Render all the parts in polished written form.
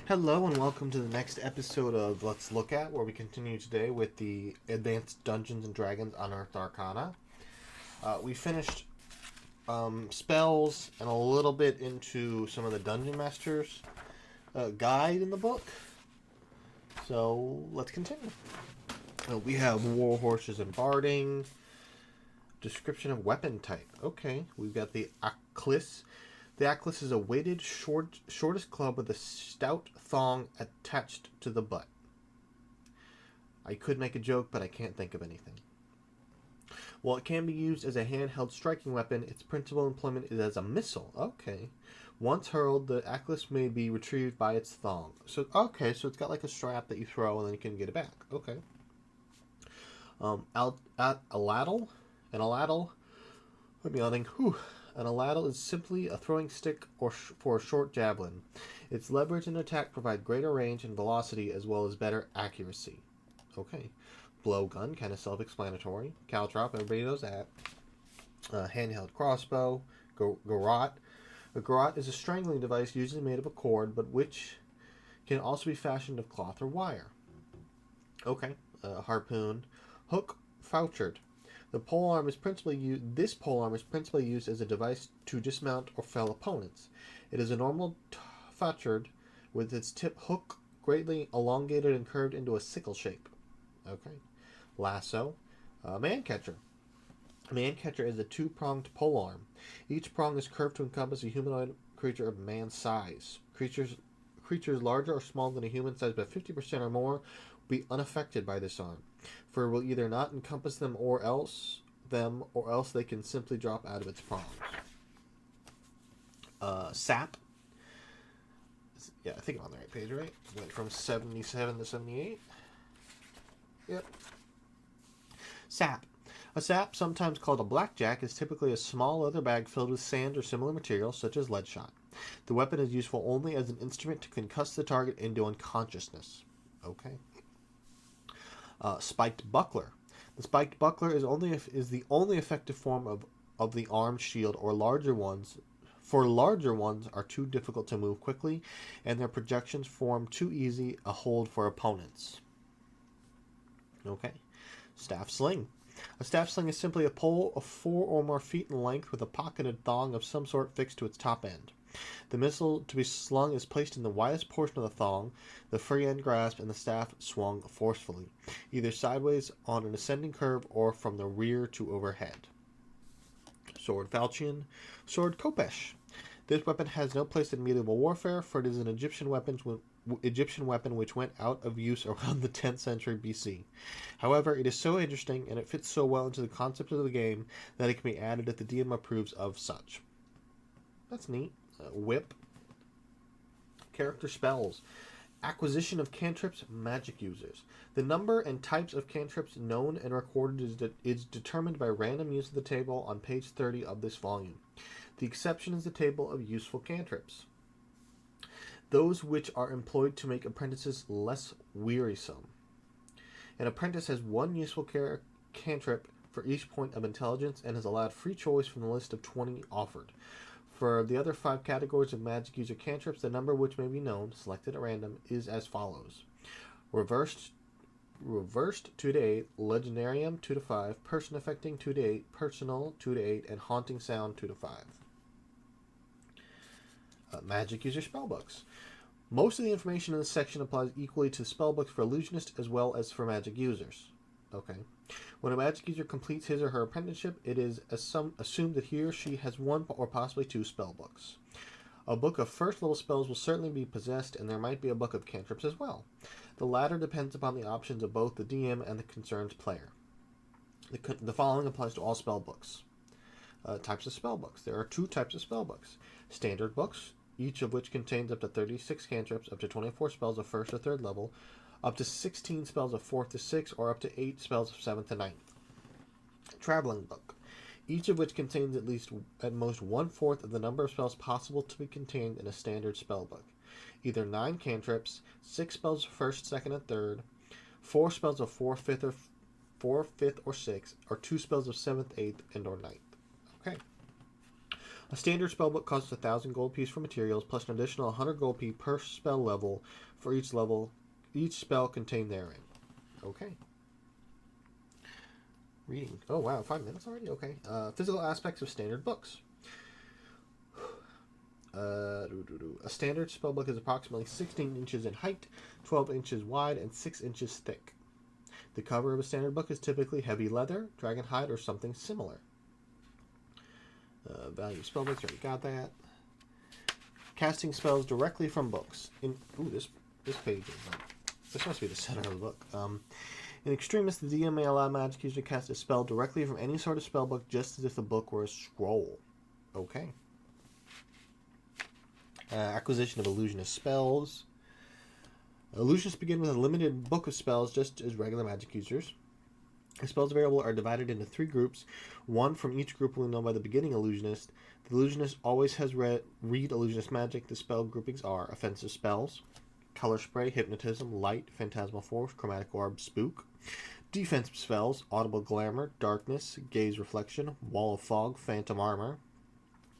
Hello and welcome to the next episode of Let's Look At, where we continue today with the Advanced Dungeons and Dragons Unearthed Arcana. We finished spells and a little bit into some of the Dungeon Master's guide in the book. So let's continue. We have War Horses and Barding. Description of weapon type. Okay, we've got the Aklis. The Aklis is a weighted, shortest club with a stout thong attached to the butt. I could make a joke, but I can't think of anything. While it can be used as a handheld striking weapon, its principal employment is as a missile. Okay. Once hurled, the Aklis may be retrieved by its thong. So it's got like a strap that you throw and then you can get it back. Okay. Aladle. An aladle. I'm yawning. Whew. An aladle is simply a throwing stick for a short javelin. Its leverage and attack provide greater range and velocity as well as better accuracy. Okay. Blowgun, kind of self-explanatory. Caltrop, everybody knows that. Handheld crossbow. Garrote. A garrote is a strangling device usually made of a cord, but which can also be fashioned of cloth or wire. Okay. Harpoon. Hook. Fouchard. This polearm is principally used as a device to dismount or fell opponents. It is a normal fouchard with its tip hook greatly elongated and curved into a sickle shape. Okay. Lasso. Mancatcher. A mancatcher is a two-pronged polearm. Each prong is curved to encompass a humanoid creature of man size. Creatures larger or smaller than a human size by 50% or more will be unaffected by this arm, for it will either not encompass them or else they can simply drop out of its prongs. Sap. Yeah, I think I'm on the right page, right? Went from 77 to 78. Yep. Sap. A sap, sometimes called a blackjack, is typically a small leather bag filled with sand or similar materials, such as lead shot. The weapon is useful only as an instrument to concuss the target into unconsciousness. Okay. Spiked buckler. The spiked buckler is the only effective form of the armed shield, or larger ones. For larger ones are too difficult to move quickly, and their projections form too easy a hold for opponents. Okay. Staff sling. A staff sling is simply a pole of 4 or more feet in length with a pocketed thong of some sort fixed to its top end. The missile to be slung is placed in the widest portion of the thong, the free end grasped, and the staff swung forcefully, either sideways on an ascending curve or from the rear to overhead. Sword falchion. Sword khopesh. This weapon has no place in medieval warfare, for it is an Egyptian weapon which went out of use around the 10th century BC. However, it is so interesting and it fits so well into the concept of the game that it can be added if the DM approves of such. That's neat. Whip. Character spells. Acquisition of cantrips, magic users. The number and types of cantrips known and recorded is determined by random use of the table on page 30 of this volume. The exception is the table of useful cantrips, those which are employed to make apprentices less wearisome. An apprentice has one useful cantrip for each point of intelligence and is allowed free choice from the list of 20 offered. For the other 5 categories of magic user cantrips, the number which may be known, selected at random, is as follows. Reversed 2 to 8, Legendarium 2 to 5, Person Affecting 2 to 8, Personal 2 to 8, and Haunting Sound 2 to 5. Magic user spellbooks. Most of the information in this section applies equally to spellbooks for illusionists as well as for magic users. Okay. When a magic user completes his or her apprenticeship, it is assumed that he or she has 1 or possibly 2 spellbooks. A book of first level spells will certainly be possessed, and there might be a book of cantrips as well. The latter depends upon the options of both the DM and the concerned player. The following applies to all spellbooks. Types of spellbooks. There are 2 types of spellbooks. Standard books, each of which contains up to 36 cantrips, up to 24 spells of 1st or 3rd level, up to 16 spells of 4th to 6th, or up to 8 spells of 7th to 9th. Traveling book, each of which contains at most 1/4 of the number of spells possible to be contained in a standard spellbook. Either 9 cantrips, 6 spells of 1st, 2nd, and 3rd, 4 spells of 4th, 5th, or 6th, or 2 spells of 7th, 8th, and or 9th. Okay. A standard spellbook costs 1,000 gold piece for materials, plus an additional 100 gold piece per spell level for each spell contained therein. Okay. Reading. Oh wow, 5 minutes already? Okay. Physical aspects of standard books. A standard spellbook is approximately 16 inches in height, 12 inches wide, and 6 inches thick. The cover of a standard book is typically heavy leather, dragon hide, or something similar. Value of spellbooks, already got that. Casting spells directly from books. This page is this must be the center of the book. In Extremis, the DM may allow magic users to cast a spell directly from any sort of spellbook, just as if the book were a scroll. Okay. Acquisition of illusionist spells. Illusionists begin with a limited book of spells, just as regular magic users. The spells available are divided into 3 groups, one from each group will be known by the beginning illusionist. The illusionist always has read illusionist magic. The spell groupings are offensive spells, color spray, hypnotism, light, phantasmal force, chromatic orb, spook. Defensive spells, audible glamour, darkness, gaze reflection, wall of fog, phantom armor,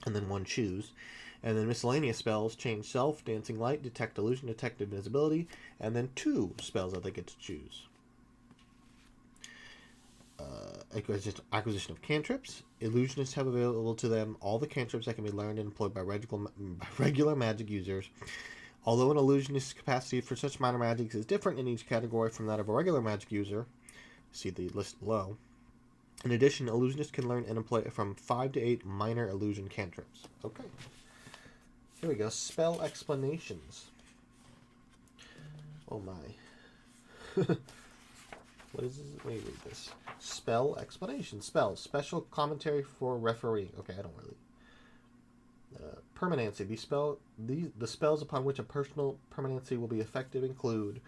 and then 1 choose. And then miscellaneous spells, change self, dancing light, detect illusion, detect invisibility, and then 2 spells that they get to choose. Acquisition of cantrips. Illusionists have available to them all the cantrips that can be learned and employed by regular magic users. Although an illusionist's capacity for such minor magics is different in each category from that of a regular magic user, see the list below. In addition, illusionists can learn and employ from 5 to 8 minor illusion cantrips. Okay. Here we go. Spell explanations. Oh my. What is this? Let me read this. Spell explanation. Spells. Special commentary for referee. Okay, I don't really. Permanency. The spells upon which a personal permanency will be effective include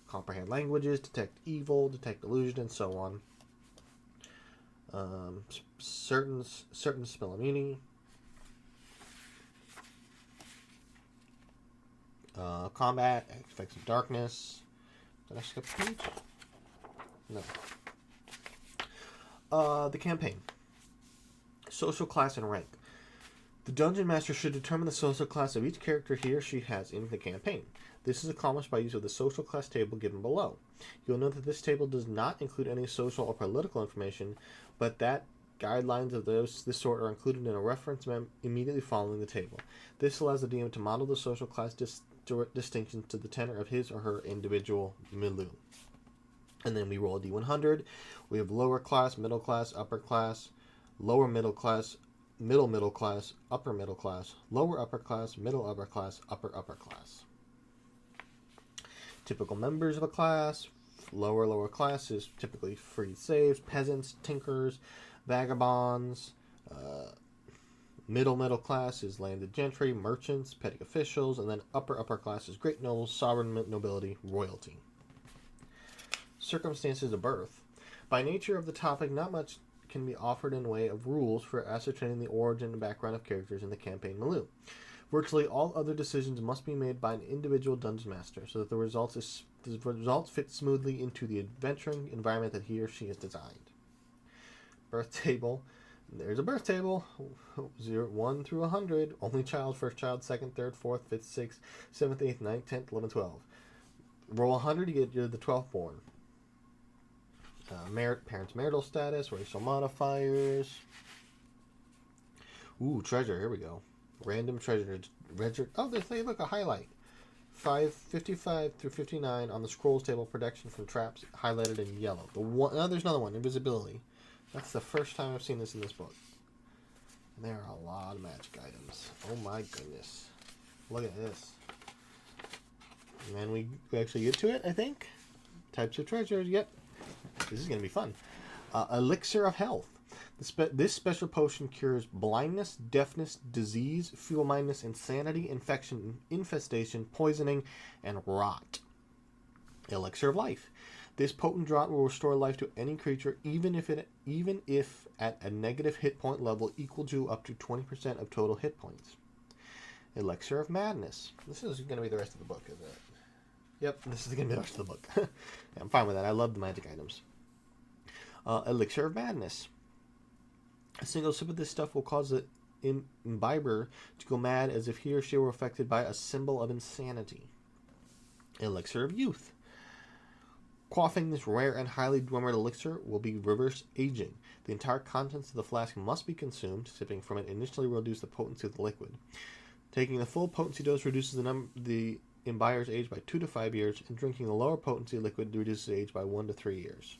comprehend languages, detect evil, detect illusion, and so on. Certain spell immunity. Combat, effects of darkness. Did I skip a page? No. The campaign. Social class and rank. The Dungeon Master should determine the social class of each character he or she has in the campaign. This is accomplished by use of the social class table given below. You'll note that this table does not include any social or political information, but that guidelines of this sort are included in a reference immediately following the table. This allows the DM to model the social class distinctions to the tenor of his or her individual milieu. And then we roll a d100. We have lower class, middle class, upper class, lower middle class, middle class, upper middle class, lower upper class, middle upper class, upper class. Typical members of a class. Lower class is typically free slaves, peasants, tinkers, vagabonds. Middle class is landed gentry, merchants, petty officials, and then upper class is great nobles, sovereign nobility, royalty. Circumstances of birth. By nature of the topic, not much can be offered in way of rules for ascertaining the origin and background of characters in the campaign milieu. Virtually all other decisions must be made by an individual dungeon master, so that the results fit smoothly into the adventuring environment that he or she has designed. Birth table. There's a birth table. 1 through 100. Only child, first child, second, third, fourth, fifth, sixth, seventh, eighth, ninth, 10th, 11th, 12th. Roll 100, you're the 12th born. Parents' marital status, racial modifiers. Ooh, treasure. Here we go. Random treasure. Oh, look, a highlight. 55 through 59 on the scrolls table. Protection from traps, highlighted in yellow. There's another one. Invisibility. That's the first time I've seen this in this book. And there are a lot of magic items. Oh my goodness. Look at this. And then we actually get to it, I think. Types of treasures. Yep. This is going to be fun. Elixir of Health. This special potion cures blindness, deafness, disease, feeble-mindedness, insanity, infection, infestation, poisoning, and rot. Elixir of Life. This potent draught will restore life to any creature, even if at a negative hit point level equal to up to 20% of total hit points. Elixir of Madness. This is going to be the rest of the book, isn't it? Yep, this is going to be the rest of the book. I'm fine with that. I love the magic items. Elixir of Madness. A single sip of this stuff will cause imbiber to go mad as if he or she were affected by a symbol of insanity. Elixir of Youth. Quaffing this rare and highly dwemer elixir will be reverse aging. The entire contents of the flask must be consumed. Sipping from it initially will reduce the potency of the liquid. Taking the full potency dose reduces the imbiber's age by 2 to 5 years, and drinking the lower potency liquid reduces age by 1 to 3 years.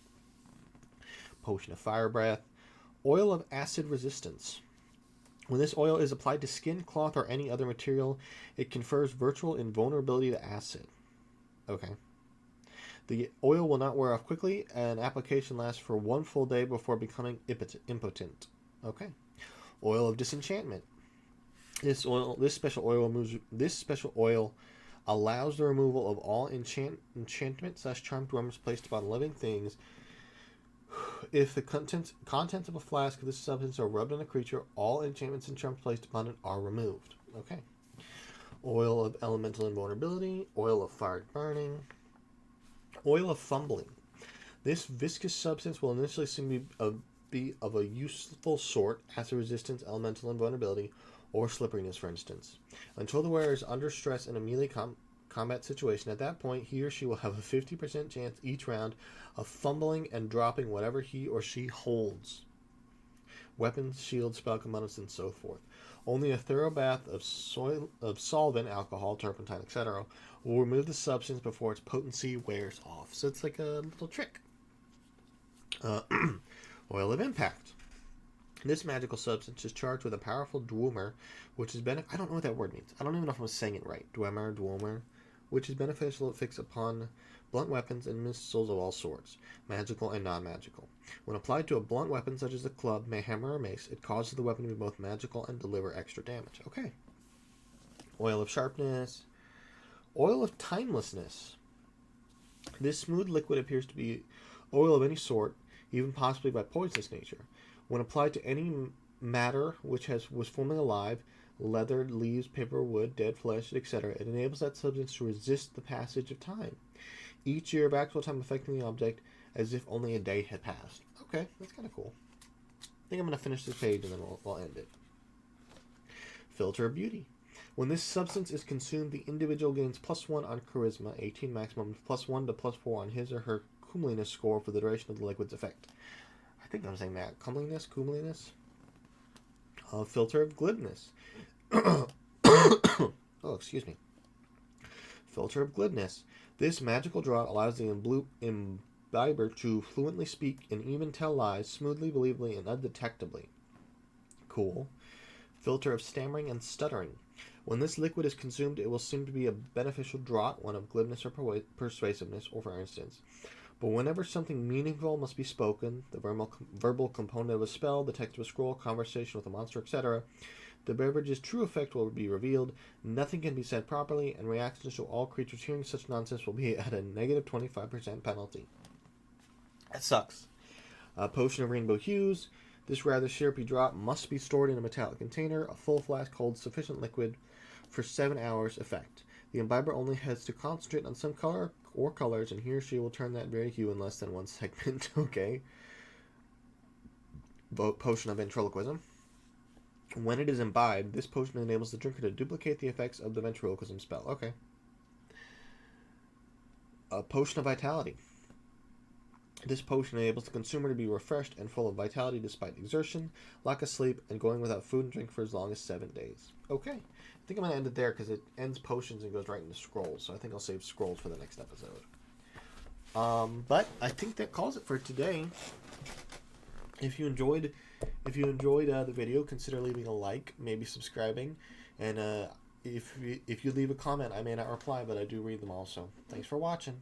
Potion of Fire Breath. Oil of Acid Resistance. When this oil is applied to skin, cloth, or any other material, it confers virtual invulnerability to acid. Okay. The oil will not wear off quickly, and application lasts for 1 full day before becoming impotent. Okay. Oil of Disenchantment. This special oil allows the removal of all enchantment/charm dwellers placed upon living things. If the contents of a flask of this substance are rubbed on a creature, all enchantments and charms placed upon it are removed. Okay. Oil of Elemental Invulnerability. Oil of Fire Burning. Oil of Fumbling. This viscous substance will initially seem to be of a useful sort, acid resistance, elemental invulnerability, or slipperiness, for instance. Until the wearer is under stress in a melee combat situation, at that point he or she will have a 50% chance each round of fumbling and dropping whatever he or she holds. Weapons, shields, spell components, and so forth. Only a thorough bath of solvent, alcohol, turpentine, etc. will remove the substance before its potency wears off. So it's like a little trick. Oil of Impact. This magical substance is charged with a powerful dwemer, which is I don't know what that word means. I don't even know if I'm saying it right. Dwemer, which is beneficial to fix upon blunt weapons and missiles of all sorts, magical and non-magical. When applied to a blunt weapon such as a club, hammer, or mace, it causes the weapon to be both magical and deliver extra damage. Okay. Oil of Sharpness. Oil of Timelessness. This smooth liquid appears to be oil of any sort, even possibly by poisonous nature. When applied to any matter which was formerly alive, leather, leaves, paper, wood, dead flesh, etc., it enables that substance to resist the passage of time. Each year of actual time affecting the object as if only a day had passed. Okay, that's kind of cool. I think I'm going to finish this page and then we'll end it. Filter of Beauty. When this substance is consumed, the individual gains +1 on Charisma, 18 maximum, +1 to +4 on his or her comeliness score for the duration of the liquid's effect. I think I'm saying that. Comeliness? Filter of Glibness. Oh, excuse me. Filter of Glibness. This magical draught allows the imbiber to fluently speak and even tell lies smoothly, believably, and undetectably. Cool. Filter of Stammering and Stuttering. When this liquid is consumed, it will seem to be a beneficial draught, one of glibness or persuasiveness, or for instance. But whenever something meaningful must be spoken, the verbal component of a spell, the text of a scroll, conversation with a monster, etc., the beverage's true effect will be revealed, nothing can be said properly, and reactions to all creatures hearing such nonsense will be at a negative 25% penalty. That sucks. Potion of Rainbow Hues. This rather syrupy drop must be stored in a metallic container. A full flask holds sufficient liquid for 7 hours effect. The imbiber only has to concentrate on some color or colors, and he or she will turn that very hue in less than 1 segment. Okay. Potion of Ventriloquism. When it is imbibed, this potion enables the drinker to duplicate the effects of the ventriloquism spell. Okay. Potion of Vitality. This potion enables the consumer to be refreshed and full of vitality despite exertion, lack of sleep, and going without food and drink for as long as 7 days. Okay. I think I'm going to end it there because it ends potions and goes right into scrolls, so I think I'll save scrolls for the next episode. But I think that calls it for today. If you enjoyed the video, consider leaving a like, maybe subscribing, and if you leave a comment, I may not reply, but I do read them all. So thanks for watching.